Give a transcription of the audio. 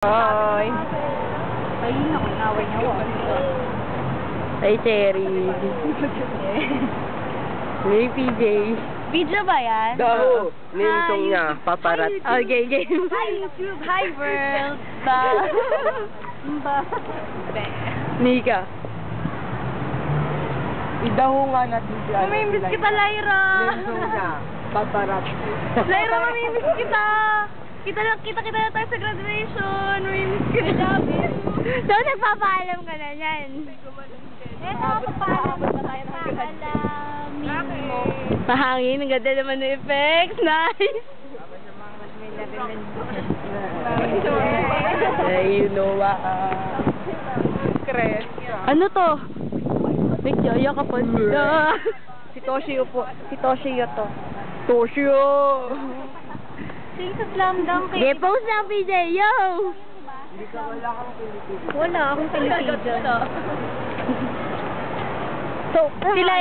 Hi! Ay, naku, naway niya ako. Hi, Cherry. Hey, PJ. Video ba yan? Daho! Ninsong niya, paparat. Okay, game. Hi, YouTube! Hi, world! Nika. Idaho nga natin siya. Mamimiss kita, Lyra! Ninsong niya, paparat. Lyra, mamimiss kita! Kita na tayo sa graduation! Mamimiss ka na namin! So, nagpapaalam ka na yan. Eto, magpapaalam na tayo ng graduation. Mahangin, ang ganda naman ng effects. Nice! Hey, you know what? Chris. Ano to? Nagjoyo ka po. Si Toshio po. Si Toshio to. Toshio! Sing sa slam dunk Okay, post lang, PJ. Yo! Wala akong Pilipino. So, sila